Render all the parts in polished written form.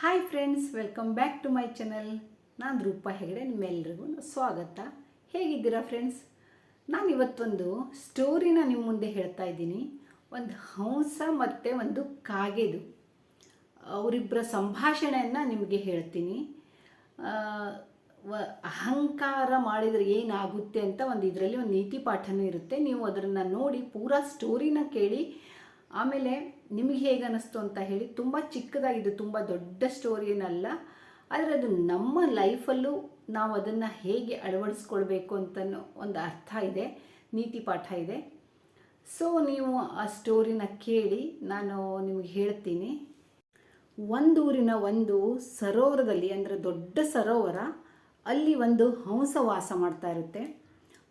Hi friends, welcome back to my channel. ನಾನು ರೂಪಾ ಹೆಗಡೆ, ನಿಮ್ಮೆಲ್ಲರಿಗೂ ಸ್ವಾಗತ. ಹೇಗಿದ್ದೀರಾ ಫ್ರೆಂಡ್ಸ್? ನಾನು ಇವತ್ತೊಂದು ಸ್ಟೋರಿನ ನಿಮ್ಮ ಮುಂದೆ ಹೇಳ್ತಾ ಇದ್ದೀನಿ. ಒಂದು ಹಂಸ ಮತ್ತು ಒಂದು ಕಾಗೆದು ಅವರಿಬ್ಬರ ಸಂಭಾಷಣೆಯನ್ನು ನಿಮಗೆ ಹೇಳ್ತೀನಿ. ಅಹಂಕಾರ ಮಾಡಿದರೆ ಏನಾಗುತ್ತೆ ಅಂತ ಇದರಲ್ಲಿ ಒಂದು ನೀತಿ ಪಾಠನೂ ಇರುತ್ತೆ. ನೀವು ಅದನ್ನು ನೋಡಿ ಪೂರಾ ಸ್ಟೋರಿನ ಕೇಳಿ ಆಮೇಲೆ ನಿಮಗೆ ಹೇಗೆ ಅನ್ನಿಸ್ತು ಅಂತ ಹೇಳಿ. ತುಂಬ ಚಿಕ್ಕದಾಗಿದ್ದು, ತುಂಬ ದೊಡ್ಡ ಸ್ಟೋರಿ ಏನಲ್ಲ, ಆದರೆ ಅದು ನಮ್ಮ ಲೈಫಲ್ಲೂ ನಾವು ಅದನ್ನು ಹೇಗೆ ಅಳವಡಿಸ್ಕೊಳ್ಬೇಕು ಅಂತ ಒಂದು ಅರ್ಥ ಇದೆ, ನೀತಿ ಪಾಠ ಇದೆ. ಸೊ ನೀವು ಆ ಸ್ಟೋರಿನ ಕೇಳಿ ನಾನು ನಿಮಗೆ ಹೇಳ್ತೀನಿ. ಒಂದೂರಿನ ಒಂದು ಸರೋವರದಲ್ಲಿ, ಅಂದರೆ ದೊಡ್ಡ ಸರೋವರ, ಅಲ್ಲಿ ಒಂದು ಹಂಸ ವಾಸ ಮಾಡ್ತಾ ಇರುತ್ತೆ.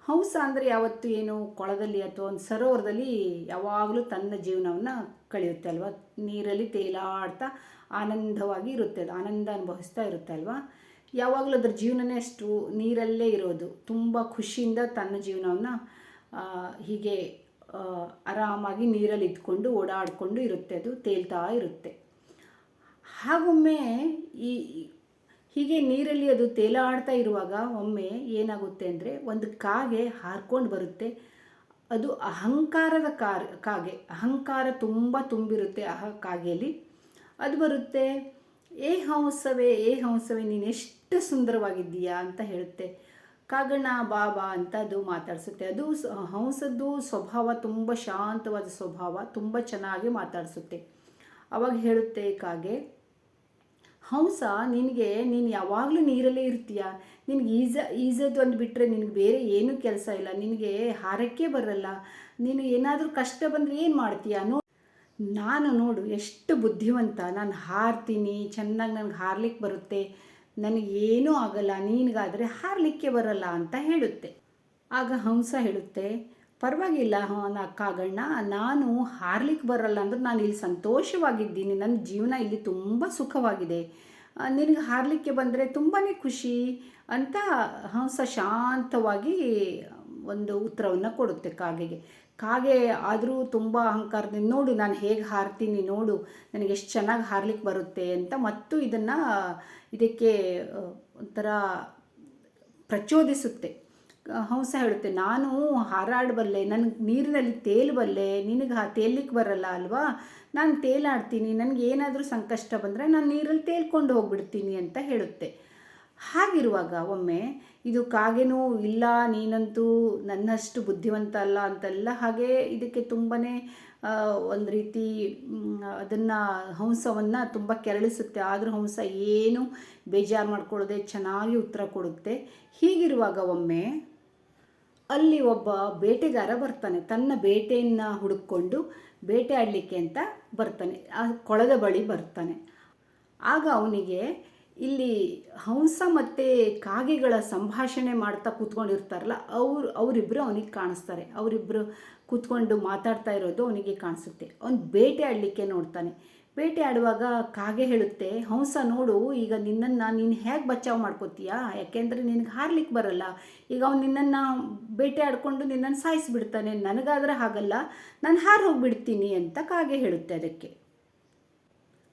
ಹಂಸ ಅಂದರೆ ಯಾವತ್ತೂ ಏನು ಕೊಳದಲ್ಲಿ ಅಥವಾ ಒಂದು ಸರೋವರದಲ್ಲಿ ಯಾವಾಗಲೂ ತನ್ನ ಜೀವನವನ್ನು ಕಳೆಯುತ್ತೆ ಅಲ್ವಾ. ನೀರಲ್ಲಿ ತೇಲಾಡ್ತಾ ಆನಂದವಾಗಿ ಇರುತ್ತೆ, ಅದು ಆನಂದ ಅನುಭವಿಸ್ತಾ ಇರುತ್ತೆ ಅಲ್ವಾ. ಯಾವಾಗಲೂ ಅದರ ಜೀವನನೇ ಅಷ್ಟು ನೀರಲ್ಲೇ ಇರೋದು, ತುಂಬ ಖುಷಿಯಿಂದ ತನ್ನ ಜೀವನವನ್ನು ಹೀಗೆ ಆರಾಮಾಗಿ ನೀರಲ್ಲಿ ಇದ್ಕೊಂಡು ಓಡಾಡಿಕೊಂಡು ಇರುತ್ತೆ, ಅದು ತೇಲ್ತಾ ಇರುತ್ತೆ. ಹಾಗೊಮ್ಮೆ ಹೀಗೆ ನೀರಲ್ಲಿ ಅದು ತೇಲಾಡ್ತಾ ಇರುವಾಗ ಒಮ್ಮೆ ಏನಾಗುತ್ತೆ ಅಂದರೆ, ಒಂದು ಕಾಗೆ ಹಾರ್ಕೊಂಡು ಬರುತ್ತೆ. ಅದು ಅಹಂಕಾರದ ಕಾಗೆ, ಅಹಂಕಾರ ತುಂಬ ತುಂಬಿರುತ್ತೆ ಕಾಗೆಯಲ್ಲಿ. ಅದು ಬರುತ್ತೆ, ಏ ಹಂಸವೇ ನೀನು ಎಷ್ಟು ಸುಂದರವಾಗಿದ್ದೀಯಾ ಅಂತ ಹೇಳುತ್ತೆ. ಕಾಗಣ್ಣ ಬಾಬಾ ಅಂತ ಅದು ಮಾತಾಡಿಸುತ್ತೆ. ಅದು ಹಂಸದ್ದು ಸ್ವಭಾವ ತುಂಬ ಶಾಂತವಾದ ಸ್ವಭಾವ, ತುಂಬ ಚೆನ್ನಾಗಿ ಮಾತಾಡಿಸುತ್ತೆ. ಅವಾಗ ಹೇಳುತ್ತೆ ಕಾಗೆ, ಹಂಸ, ನೀನು ಯಾವಾಗಲೂ ನೀರಲ್ಲೇ ಇರ್ತೀಯ, ನಿನಗೆ ಈಜೋದು ಒಂದು ಬಿಟ್ಟರೆ ನಿನಗೆ ಬೇರೆ ಏನೂ ಕೆಲಸ ಇಲ್ಲ, ನಿನಗೆ ಹಾರಕ್ಕೆ ಬರಲ್ಲ, ನೀನು ಏನಾದರೂ ಕಷ್ಟ ಬಂದರೆ ಏನು ಮಾಡ್ತೀಯ? ನಾನು ನೋಡು ಎಷ್ಟು ಬುದ್ಧಿವಂತ, ನಾನು ಹಾರ್ತೀನಿ ಚೆನ್ನಾಗಿ, ನನಗೆ ಹಾರ್ಲಿಕ್ಕೆ ಬರುತ್ತೆ, ನನಗೇನೂ ಆಗಲ್ಲ, ನಿನಗಾದರೆ ಹಾರಲಿಕ್ಕೆ ಬರಲ್ಲ ಅಂತ ಹೇಳುತ್ತೆ. ಆಗ ಹಂಸ ಹೇಳುತ್ತೆ, ಪರವಾಗಿಲ್ಲ ಕಾಗಣ್ಣ, ನಾನು ಹಾರ್ಲಿಕ್ಕೆ ಬರಲ್ಲ ಅಂದ್ರೆ ನಾನು ಇಲ್ಲಿ ಸಂತೋಷವಾಗಿದ್ದೀನಿ, ನನ್ನ ಜೀವನ ಇಲ್ಲಿ ತುಂಬ ಸುಖವಾಗಿದೆ, ನಿನಗೆ ಹಾರಲಿಕ್ಕೆ ಬಂದರೆ ತುಂಬಾ ಖುಷಿ ಅಂತ ಹಂಸ ಶಾಂತವಾಗಿ ಒಂದು ಉತ್ತರವನ್ನು ಕೊಡುತ್ತೆ ಕಾಗೆಗೆ. ಕಾಗೆ ಆದರೂ ತುಂಬ ಅಹಂಕಾರದಿಂದ, ನೋಡು ನಾನು ಹೇಗೆ ಹಾರ್ತೀನಿ, ನೋಡು ನನಗೆ ಎಷ್ಟು ಚೆನ್ನಾಗಿ ಹಾರ್ಲಿಕ್ಕೆ ಬರುತ್ತೆ ಅಂತ ಮತ್ತು ಇದಕ್ಕೆ ಒಂಥರ ಪ್ರಚೋದಿಸುತ್ತೆ. ಹಂಸ ಹೇಳುತ್ತೆ, ನಾನು ಹಾರಾಡಬಲ್ಲೆ, ನನಗೆ ನೀರಿನಲ್ಲಿ ತೇಲಬಲ್ಲೆ, ನಿನಗೆ ತೇಲಿಕ್ಕೆ ಬರಲ್ಲ ಅಲ್ವಾ, ನಾನು ತೇಲಾಡ್ತೀನಿ, ನನಗೆ ಏನಾದರೂ ಸಂಕಷ್ಟ ಬಂದರೆ ನಾನು ನೀರಲ್ಲಿ ತೇಲ್ಕೊಂಡು ಹೋಗ್ಬಿಡ್ತೀನಿ ಅಂತ ಹೇಳುತ್ತೆ. ಹಾಗಿರುವಾಗ ಒಮ್ಮೆ ಇದು ಕಾಗೆನೂ, ಇಲ್ಲ ನೀನಂತೂ ನನ್ನಷ್ಟು ಬುದ್ಧಿವಂತ ಅಲ್ಲ ಅಂತೆಲ್ಲ ಹಾಗೆ ಇದಕ್ಕೆ ತುಂಬಾ ಒಂದು ರೀತಿ ಅದನ್ನು ಹಂಸವನ್ನು ತುಂಬ ಕೆರಳಿಸುತ್ತೆ. ಆದರೂ ಹಂಸ ಏನು ಬೇಜಾರು ಮಾಡ್ಕೊಳ್ಳದೆ ಚೆನ್ನಾಗಿ ಉತ್ತರ ಕೊಡುತ್ತೆ. ಹೀಗಿರುವಾಗ ಒಮ್ಮೆ ಅಲ್ಲಿ ಒಬ್ಬ ಬೇಟೆಗಾರ ಬರ್ತಾನೆ, ತನ್ನ ಬೇಟೆಯನ್ನು ಹುಡುಕೊಂಡು ಬೇಟೆ ಆಡಲಿಕ್ಕೆ ಅಂತ ಬರ್ತಾನೆ, ಆ ಕೊಳದ ಬಳಿ ಬರ್ತಾನೆ. ಆಗ ಅವನಿಗೆ ಇಲ್ಲಿ ಹಂಸ ಮತ್ತು ಕಾಗೆಗಳ ಸಂಭಾಷಣೆ ಮಾಡ್ತಾ ಕೂತ್ಕೊಂಡಿರ್ತಾರಲ್ಲ, ಅವರಿಬ್ಬರು ಅವನಿಗೆ ಕಾಣಿಸ್ತಾರೆ. ಅವರಿಬ್ಬರು ಕೂತ್ಕೊಂಡು ಮಾತಾಡ್ತಾ ಇರೋದು ಅವನಿಗೆ ಕಾಣಿಸುತ್ತೆ. ಅವನು ಬೇಟೆ ಆಡಲಿಕ್ಕೆ ನೋಡ್ತಾನೆ. ಬೇಟೆ ಆಡುವಾಗ ಕಾಗೆ ಹೇಳುತ್ತೆ, ಹಂಸ ನೋಡು, ಈಗ ನೀನು ಹೇಗೆ ಬಚಾವ್ ಮಾಡ್ಕೋತೀಯಾ, ಯಾಕೆಂದರೆ ನಿನಗೆ ಹಾರ್ಲಿಕ್ಕೆ ಬರಲ್ಲ, ಈಗ ಅವ್ನು ನಿನ್ನನ್ನು ಬೇಟೆ ಆಡಿಕೊಂಡು ನಿನ್ನನ್ನು ಸಾಯಿಸಿಬಿಡ್ತಾನೆ, ನನಗಾದರೆ ಹಾಗಲ್ಲ, ನಾನು ಹಾರಿ ಹೋಗಿಬಿಡ್ತೀನಿ ಅಂತ ಕಾಗೆ ಹೇಳುತ್ತೆ. ಅದಕ್ಕೆ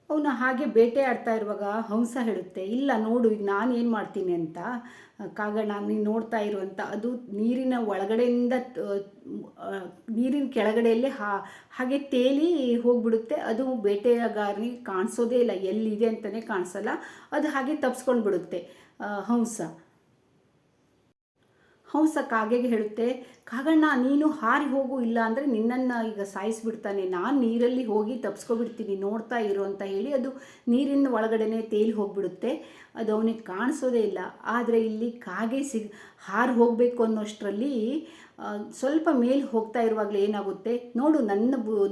ಅವನು ಹಾಗೆ ಬೇಟೆ ಆಡ್ತಾ ಇರುವಾಗ ಹಂಸ ಹೇಳುತ್ತೆ, ಇಲ್ಲ ನೋಡು, ಈಗ ನಾನು ಏನು ಮಾಡ್ತೀನಿ ಅಂತ ಕಾಗಣ್ಣ, ನೀನು ನೋಡ್ತಾ ಇರುವಂಥ ಅದು ನೀರಿನ ಒಳಗಡೆಯಿಂದ ನೀರಿನ ಕೆಳಗಡೆಯಲ್ಲೇ ಹಾಗೆ ತೇಲಿ ಹೋಗಿಬಿಡುತ್ತೆ. ಅದು ಬೇಟೆಗಾರನಿಗೆ ಕಾಣಿಸೋದೇ ಇಲ್ಲ, ಎಲ್ಲಿದೆ ಅಂತಲೇ ಕಾಣಿಸಲ್ಲ, ಅದು ಹಾಗೆ ತಪ್ಸ್ಕೊಂಡು ಬಿಡುತ್ತೆ. ಹಂಸ ಕಾಗೆಗೆ ಹೇಳುತ್ತೆ, ಕಾಗಣ್ಣ ನೀನು ಹಾರಿ ಹೋಗು, ಇಲ್ಲ ಅಂದರೆ ನಿನ್ನನ್ನು ಈಗ ಸಾಯಿಸಿಬಿಡ್ತಾನೆ, ನಾನು ನೀರಲ್ಲಿ ಹೋಗಿ ತಪ್ಸ್ಕೊಬಿಡ್ತೀನಿ, ನೋಡ್ತಾ ಇರು ಅಂತ ಹೇಳಿ ಅದು ನೀರಿನ ಒಳಗಡೆನೆ ತೇಲಿ ಹೋಗಿಬಿಡುತ್ತೆ. ಅದು ಅವನಿಗೆ ಕಾಣಿಸೋದೇ ಇಲ್ಲ. ಆದರೆ ಇಲ್ಲಿ ಕಾಗೆ ಹಾರಿ ಹೋಗಬೇಕು ಅನ್ನೋಷ್ಟರಲ್ಲಿ ಸ್ವಲ್ಪ ಮೇಲೆ ಹೋಗ್ತಾ ಇರುವಾಗಲೇ ಏನಾಗುತ್ತೆ, ನೋಡು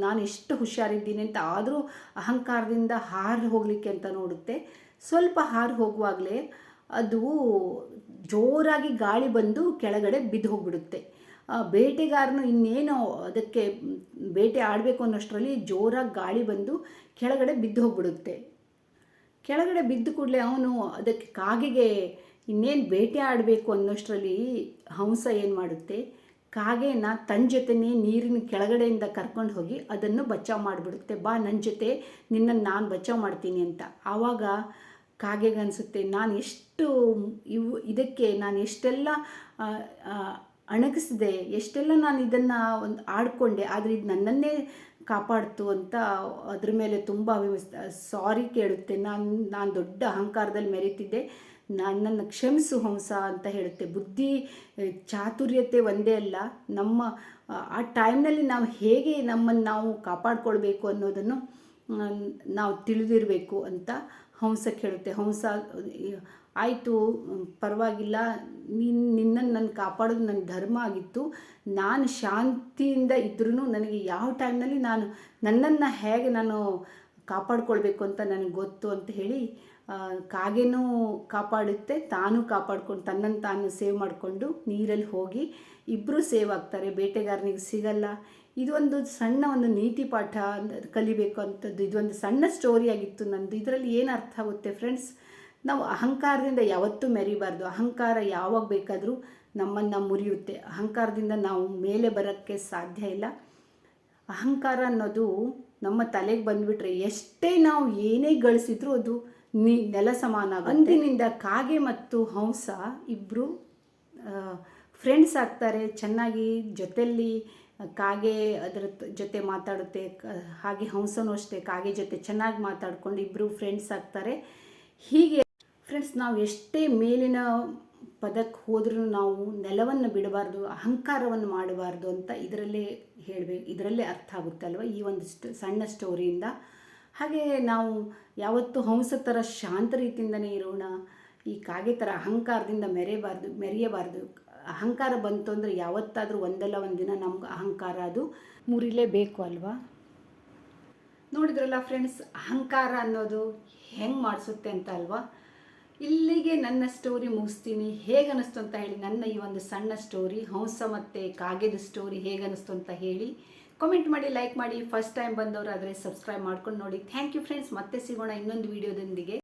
ನಾನು ಎಷ್ಟು ಹುಷಾರಿದ್ದೀನಿ ಅಂತ, ಆದರೂ ಅಹಂಕಾರದಿಂದ ಹಾರಿ ಹೋಗಲಿಕ್ಕೆ ಅಂತ ನೋಡುತ್ತೆ. ಸ್ವಲ್ಪ ಹಾರಿ ಹೋಗುವಾಗಲೇ ಅದು ಜೋರಾಗಿ ಗಾಳಿ ಬಂದು ಕೆಳಗಡೆ ಬಿದ್ದು ಹೋಗಿಬಿಡುತ್ತೆ. ಬೇಟೆಗಾರನು ಇನ್ನೇನು ಅದಕ್ಕೆ ಬೇಟೆ ಆಡಬೇಕು ಅನ್ನೋಷ್ಟರಲ್ಲಿ ಜೋರಾಗಿ ಗಾಳಿ ಬಂದು ಕೆಳಗಡೆ ಬಿದ್ದು ಹೋಗಿಬಿಡುತ್ತೆ. ಕೆಳಗಡೆ ಬಿದ್ದು ಕೂಡಲೇ ಅವನು ಅದಕ್ಕೆ ಕಾಗೆಗೆ ಇನ್ನೇನು ಬೇಟೆ ಆಡಬೇಕು ಅನ್ನೋಷ್ಟರಲ್ಲಿ ಹಂಸ ಏನು ಮಾಡುತ್ತೆ, ಕಾಗೆನ ತನ್ನ ಜೊತೆನೇ ನೀರಿನ ಕೆಳಗಡೆಯಿಂದ ಕರ್ಕೊಂಡು ಹೋಗಿ ಅದನ್ನು ಬಚಾವ್ ಮಾಡಿಬಿಡುತ್ತೆ. ಬಾ ನನ್ನ ಜೊತೆ, ನಿನ್ನನ್ನು ನಾನು ಬಚಾವ್ ಮಾಡ್ತೀನಿ ಅಂತ. ಆವಾಗ ಕಾಗೆಗನ್ಸುತ್ತೆ, ನಾನು ಎಷ್ಟು ಇದಕ್ಕೆ ನಾನು ಎಷ್ಟೆಲ್ಲ ಅಣಗಿಸಿದೆ, ಎಷ್ಟೆಲ್ಲ ನಾನು ಇದನ್ನು ಒಂದು ಆಡಿಕೊಂಡೆ, ಆದರೆ ಇದು ನನ್ನನ್ನೇ ಕಾಪಾಡ್ತು ಅಂತ ಅದ್ರ ಮೇಲೆ ತುಂಬ ಸಾರಿ ಕೇಳುತ್ತೆ. ನಾನು ದೊಡ್ಡ ಅಹಂಕಾರದಲ್ಲಿ ಮೆರೀತಿದ್ದೆ, ನನ್ನನ್ನು ಕ್ಷಮಿಸು ಹಂಸ ಅಂತ ಹೇಳುತ್ತೆ. ಬುದ್ಧಿ ಚಾತುರ್ಯತೆ ಒಂದೇ ಅಲ್ಲ, ನಮ್ಮ ಆ ಟೈಮ್ನಲ್ಲಿ ನಾವು ಹೇಗೆ ನಮ್ಮನ್ನು ನಾವು ಕಾಪಾಡ್ಕೊಳ್ಬೇಕು ಅನ್ನೋದನ್ನು ನಾವು ತಿಳಿದಿರಬೇಕು ಅಂತ ಹಂಸಕ್ಕೆ ಹೇಳುತ್ತೆ. ಹಂಸ ಆಯಿತು, ಪರವಾಗಿಲ್ಲ, ನಿನ್ನನ್ನು ನಾನು ಕಾಪಾಡೋದು ನನ್ನ ಧರ್ಮ ಆಗಿತ್ತು, ನಾನು ಶಾಂತಿಯಿಂದ ಇದ್ರೂ ನನಗೆ ಯಾವ ಟೈಮ್ನಲ್ಲಿ ನನ್ನನ್ನು ಹೇಗೆ ನಾನು ಕಾಪಾಡ್ಕೊಳ್ಬೇಕು ಅಂತ ನನಗೆ ಗೊತ್ತು ಅಂತ ಹೇಳಿ ಕಾಗೆನೂ ಕಾಪಾಡುತ್ತೆ, ತಾನೂ ಕಾಪಾಡ್ಕೊಂಡು ತನ್ನನ್ನು ತಾನು ಸೇವ್ ಮಾಡಿಕೊಂಡು ನೀರಲ್ಲಿ ಹೋಗಿ ಇಬ್ಬರೂ ಸೇವ್ ಆಗ್ತಾರೆ. ಬೇಟೆಗಾರನಿಗೆ ಸಿಗಲ್ಲ. ಇದೊಂದು ಸಣ್ಣ ಒಂದು ನೀತಿ ಪಾಠ ಕಲಿಬೇಕು ಅಂಥದ್ದು, ಇದೊಂದು ಸಣ್ಣ ಸ್ಟೋರಿ ಆಗಿತ್ತು ನಂದು. ಇದರಲ್ಲಿ ಏನು ಅರ್ಥ ಆಗುತ್ತೆ ಫ್ರೆಂಡ್ಸ್, ನಾವು ಅಹಂಕಾರದಿಂದ ಯಾವತ್ತೂ ಮೆರಿಬಾರ್ದು. ಅಹಂಕಾರ ಯಾವಾಗ ಬೇಕಾದರೂ ನಮ್ಮನ್ನು ಮುರಿಯುತ್ತೆ. ಅಹಂಕಾರದಿಂದ ನಾವು ಮೇಲೆ ಬರೋಕ್ಕೆ ಸಾಧ್ಯ ಇಲ್ಲ. ಅಹಂಕಾರ ಅನ್ನೋದು ನಮ್ಮ ತಲೆಗೆ ಬಂದುಬಿಟ್ರೆ ಎಷ್ಟೇ ನಾವು ಏನೇ ಗಳಿಸಿದ್ರೂ ಅದು ನೆಲ ಸಮಾನ. ಅಂದಿನಿಂದ ಕಾಗೆ ಮತ್ತು ಹಂಸ ಇಬ್ಬರು ಫ್ರೆಂಡ್ಸ್ ಆಗ್ತಾರೆ. ಚೆನ್ನಾಗಿ ಜೊತೆಯಲ್ಲಿ ಕಾಗೆ ಅದರ ಜೊತೆ ಮಾತಾಡುತ್ತೆ, ಹಾಗೆ ಹಂಸನೂ ಅಷ್ಟೇ ಕಾಗೆ ಜೊತೆ ಚೆನ್ನಾಗಿ ಮಾತಾಡ್ಕೊಂಡು ಇಬ್ಬರು ಫ್ರೆಂಡ್ಸ್ ಆಗ್ತಾರೆ. ಹೀಗೆ ಫ್ರೆಂಡ್ಸ್, ನಾವು ಎಷ್ಟೇ ಮೇಲಿನ ಪದಕ್ಕೆ ಹೋದ್ರೂ ನಾವು ನೆಲವನ್ನು ಬಿಡಬಾರ್ದು, ಅಹಂಕಾರವನ್ನು ಮಾಡಬಾರ್ದು ಅಂತ ಇದರಲ್ಲೇ ಅರ್ಥ ಆಗುತ್ತೆ ಅಲ್ವ ಈ ಒಂದು ಸಣ್ಣ ಸ್ಟೋರಿಯಿಂದ. ಹಾಗೆ ನಾವು ಯಾವತ್ತೂ ಹಂಸ ಥರ ಶಾಂತ ರೀತಿಯಿಂದನೇ ಇರೋಣ, ಈ ಕಾಗೆ ಥರ ಅಹಂಕಾರದಿಂದ ಮೆರೆಯಬಾರ್ದು. ಅಹಂಕಾರ ಬಂತು ಅಂದರೆ ಯಾವತ್ತಾದರೂ ಒಂದಲ್ಲ ಒಂದಿನ ನಮ್ಗೆ ಅಹಂಕಾರ ಅದು ಮುರಿಲೇಬೇಕು ಅಲ್ವಾ. ನೋಡಿದ್ರಲ್ಲ ಫ್ರೆಂಡ್ಸ್, ಅಹಂಕಾರ ಅನ್ನೋದು ಹೆಂಗೆ ಮಾಡಿಸುತ್ತೆ ಅಂತ ಅಲ್ವಾ. ಇಲ್ಲಿಗೆ ನನ್ನ ಸ್ಟೋರಿ ಮುಗಿಸ್ತೀನಿ. ಹೇಗೆ ಅನ್ನಿಸ್ತು ಅಂತ ಹೇಳಿ, ನನ್ನ ಈ ಒಂದು ಸಣ್ಣ ಸ್ಟೋರಿ ಹಂಸ ಮತ್ತು ಕಾಗೆದ ಸ್ಟೋರಿ ಹೇಗೆ ಅನ್ನಿಸ್ತು ಅಂತ ಹೇಳಿ ಕಾಮೆಂಟ್ ಮಾಡಿ, ಲೈಕ್ ಮಾಡಿ. ಫಸ್ಟ್ ಟೈಮ್ ಬಂದವರು ಆದರೆ ಸಬ್ಸ್ಕ್ರೈಬ್ ಮಾಡ್ಕೊಂಡು ನೋಡಿ. Thank you friends. ಮತ್ತೆ ಸಿಗೋಣ ಇನ್ನೊಂದು ವಿಡಿಯೋದೊಂದಿಗೆ.